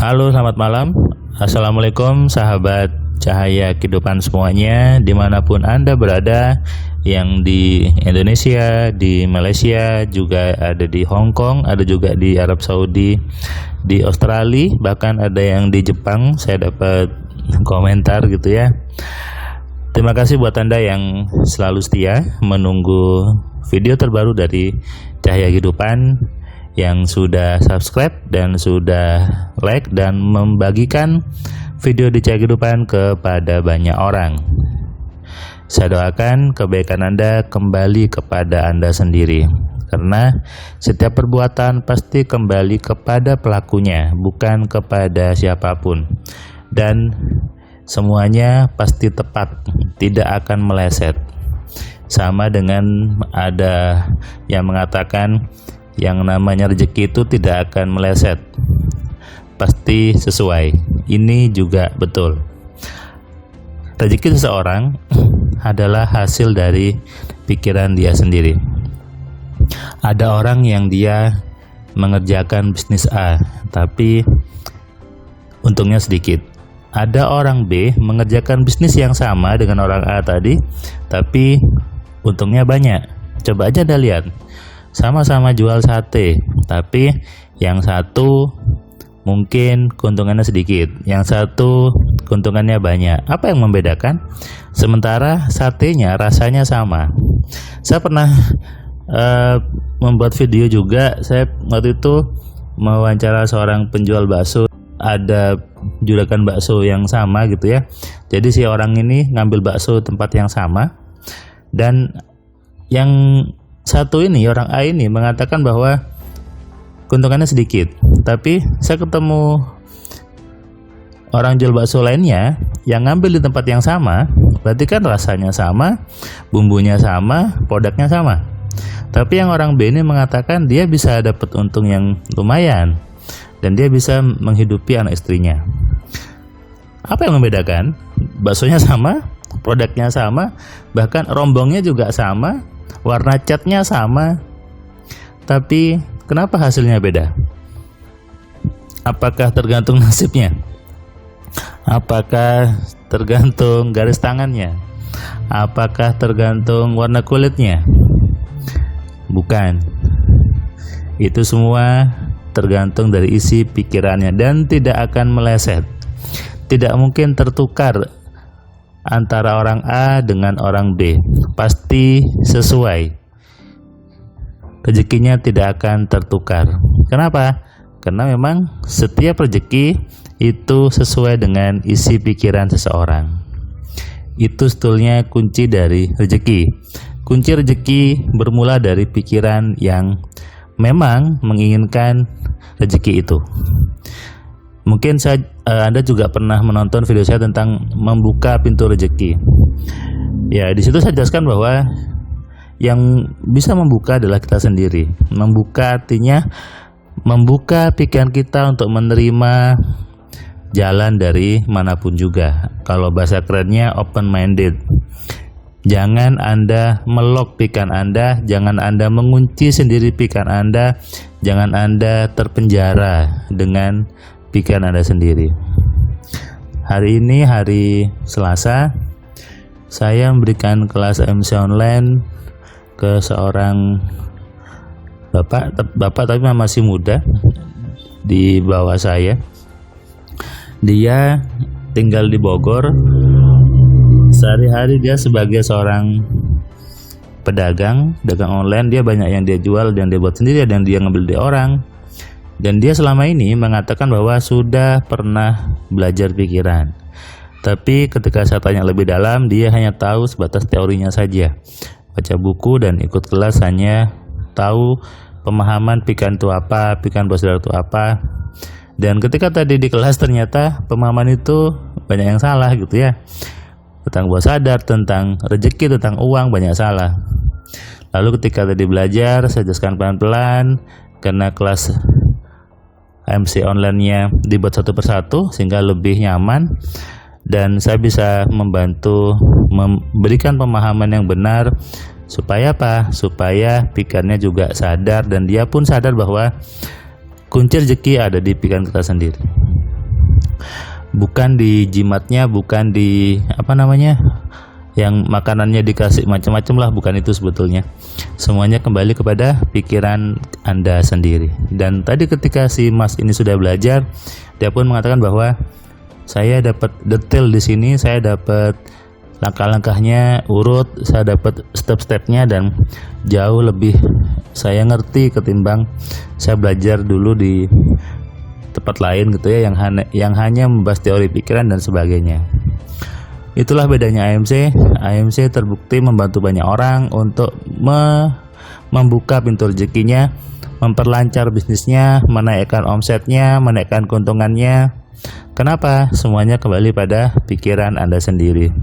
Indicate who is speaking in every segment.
Speaker 1: Halo, selamat malam. Assalamualaikum sahabat Cahaya Kehidupan semuanya, dimanapun Anda berada, yang di Indonesia, di Malaysia, juga ada di Hong Kong, ada juga di Arab Saudi, di Australia, bahkan ada yang di Jepang. Saya dapat komentar gitu ya. Terima kasih buat Anda yang selalu setia menunggu video terbaru dari Cahaya Kehidupan, yang sudah subscribe dan sudah like dan membagikan video di Cahaya Kehidupan kepada banyak orang. Saya doakan kebaikan Anda kembali kepada Anda sendiri, karena setiap perbuatan pasti kembali kepada pelakunya, bukan kepada siapapun, dan semuanya pasti tepat, tidak akan meleset. Sama dengan ada yang mengatakan yang namanya rezeki itu tidak akan meleset, pasti sesuai. Ini juga betul. Rezeki seseorang adalah hasil dari pikiran dia sendiri. Ada orang yang dia mengerjakan bisnis A, tapi untungnya sedikit. Ada orang B mengerjakan bisnis yang sama dengan orang A tadi, tapi untungnya banyak. Coba aja Anda lihat, sama-sama jual sate, tapi yang satu mungkin keuntungannya sedikit, yang satu keuntungannya banyak. Apa yang membedakan? Sementara satenya rasanya sama. Saya pernah membuat video juga. Saya waktu itu mewawancara seorang penjual bakso. Ada juragan bakso yang sama gitu ya. Jadi si orang ini ngambil bakso tempat yang sama, dan yang satu ini, orang A ini, mengatakan bahwa keuntungannya sedikit. Tapi saya ketemu orang jual bakso lainnya yang ngambil di tempat yang sama, berarti kan rasanya sama, bumbunya sama, produknya sama. Tapi yang orang B ini mengatakan dia bisa dapat untung yang lumayan, dan dia bisa menghidupi anak istrinya. Apa yang membedakan? Baksonya sama, produknya sama, bahkan rombongnya juga sama, warna catnya sama, tapi kenapa hasilnya beda? Apakah tergantung nasibnya? Apakah tergantung garis tangannya? Apakah tergantung warna kulitnya? Bukan. Itu semua tergantung dari isi pikirannya, dan tidak akan meleset. Tidak mungkin tertukar antara orang A dengan orang B. Pasti sesuai. Rezekinya tidak akan tertukar. Kenapa? Karena memang setiap rezeki itu sesuai dengan isi pikiran seseorang. Itu sebetulnya kunci dari rezeki. Kunci rezeki bermula dari pikiran yang memang menginginkan rezeki itu. Mungkin Anda juga pernah menonton video saya tentang membuka pintu rezeki. Ya, di situ saya jelaskan bahwa yang bisa membuka adalah kita sendiri. Membuka artinya membuka pikiran kita untuk menerima jalan dari manapun juga. Kalau bahasa kerennya open minded. Jangan Anda melok pikiran Anda, jangan Anda mengunci sendiri pikiran Anda, jangan Anda terpenjara dengan pikiran Anda sendiri. Hari ini hari Selasa, saya memberikan kelas MC online ke seorang bapak tapi masih muda, di bawah saya. Dia tinggal di Bogor. Sehari-hari dia sebagai seorang pedagang, dagang online. Dia banyak yang dia jual dan dia buat sendiri, dan dia ngambil dari orang. Dan dia selama ini mengatakan bahwa sudah pernah belajar pikiran. Tapi ketika saya tanya lebih dalam, dia hanya tahu sebatas teorinya saja. Baca buku dan ikut kelas, hanya tahu pemahaman pikiran itu apa, pikiran bawah sadar itu apa. Dan ketika tadi di kelas ternyata pemahaman itu banyak yang salah gitu ya. Tentang bawah sadar, tentang rezeki, tentang uang, banyak salah. Lalu ketika tadi belajar, saya jelaskan pelan-pelan, karena kelas MC online-nya dibuat satu persatu sehingga lebih nyaman, dan saya bisa membantu memberikan pemahaman yang benar. Supaya apa? Supaya pikirannya juga sadar, dan dia pun sadar bahwa kunci rezeki ada di pikiran kita sendiri. Bukan di jimatnya, bukan di yang makanannya dikasih macam-macam lah, bukan itu sebetulnya. Semuanya kembali kepada pikiran Anda sendiri. Dan tadi ketika si Mas ini sudah belajar, dia pun mengatakan bahwa saya dapat detail di sini, saya dapat langkah-langkahnya urut, saya dapat step-stepnya, dan jauh lebih saya ngerti ketimbang saya belajar dulu di tempat lain gitu ya, yang hanya membahas teori pikiran dan sebagainya. Itulah bedanya AMC. AMC terbukti membantu banyak orang untuk membuka pintu rezekinya, memperlancar bisnisnya, menaikkan omsetnya, menaikkan keuntungannya. Kenapa? Semuanya kembali pada pikiran Anda sendiri.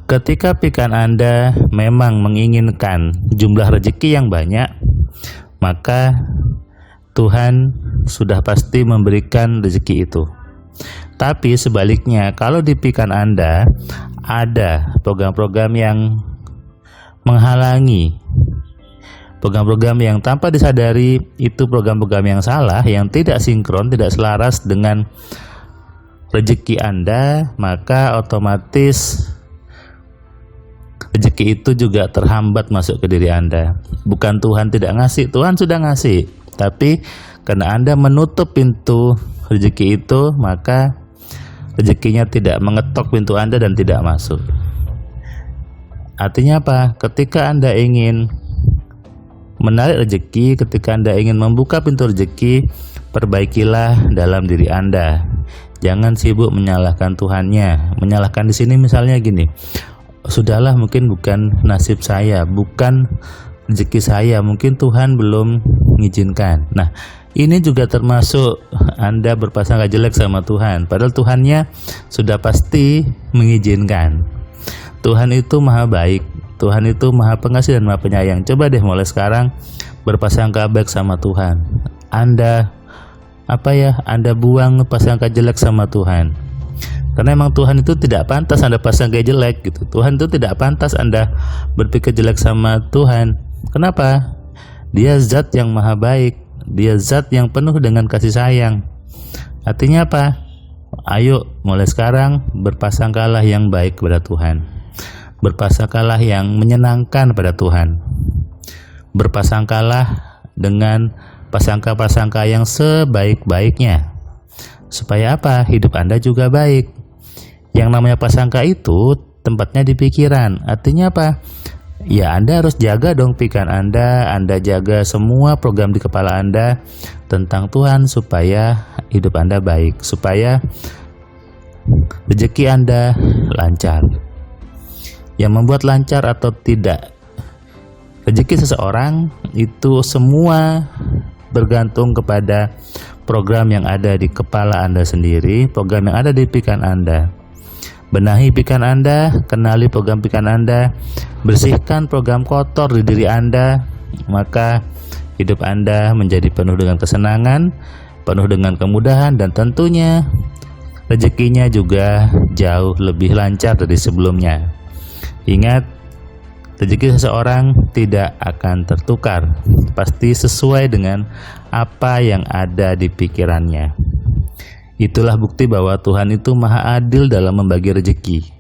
Speaker 1: Ketika pikiran Anda memang menginginkan jumlah rezeki yang banyak, maka Tuhan sudah pasti memberikan rezeki itu. Tapi sebaliknya, kalau di pikiran Anda ada program-program yang menghalangi, program-program yang tanpa disadari itu program-program yang salah, yang tidak sinkron, tidak selaras dengan rezeki Anda, maka otomatis rezeki itu juga terhambat masuk ke diri Anda. Bukan Tuhan tidak ngasih, Tuhan sudah ngasih, tapi karena Anda menutup pintu rezeki itu, maka rezekinya tidak mengetok pintu Anda dan tidak masuk. Artinya apa? Ketika Anda ingin menarik rezeki, ketika Anda ingin membuka pintu rezeki, perbaikilah dalam diri Anda. Jangan sibuk menyalahkan Tuhannya. Menyalahkan di sini misalnya gini, sudahlah, mungkin bukan nasib saya, bukan rezeki saya, mungkin Tuhan belum mengizinkan. Nah, ini juga termasuk Anda berprasangka jelek sama Tuhan, padahal Tuhannya sudah pasti mengizinkan. Tuhan itu maha baik, Tuhan itu maha pengasih dan maha penyayang. Coba deh mulai sekarang berprasangka baik sama Tuhan. Anda buang prasangka jelek sama Tuhan. Karena emang Tuhan itu tidak pantas Anda prasangka jelek gitu. Tuhan itu tidak pantas Anda berpikir jelek sama Tuhan. Kenapa? Dia zat yang maha baik, dia zat yang penuh dengan kasih sayang. Artinya apa? Ayo mulai sekarang berprasangkalah yang baik kepada Tuhan. Berprasangkalah yang menyenangkan pada Tuhan. Berprasangkalah dengan prasangka-prasangka yang sebaik-baiknya. Supaya apa? Hidup Anda juga baik. Yang namanya prasangka itu tempatnya di pikiran. Artinya apa? Ya, Anda harus jaga dong pikiran Anda jaga semua program di kepala Anda tentang Tuhan supaya hidup Anda baik, supaya rezeki Anda lancar. Yang membuat lancar atau tidak rezeki seseorang itu semua bergantung kepada program yang ada di kepala Anda sendiri, program yang ada di pikiran Anda. Benahi pikiran Anda, kenali program pikiran Anda, bersihkan program kotor di diri Anda, maka hidup Anda menjadi penuh dengan kesenangan, penuh dengan kemudahan, dan tentunya rezekinya juga jauh lebih lancar dari sebelumnya. Ingat, rezeki seseorang tidak akan tertukar, pasti sesuai dengan apa yang ada di pikirannya. Itulah bukti bahwa Tuhan itu maha adil dalam membagi rezeki.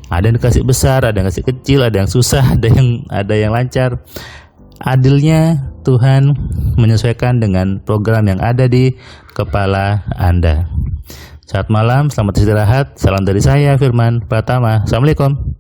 Speaker 1: Ada yang dikasih besar, ada yang kasih kecil, ada yang susah, ada yang lancar. Adilnya Tuhan menyesuaikan dengan program yang ada di kepala Anda. Selamat malam, selamat istirahat. Salam dari saya, Firman Pratama. Assalamualaikum.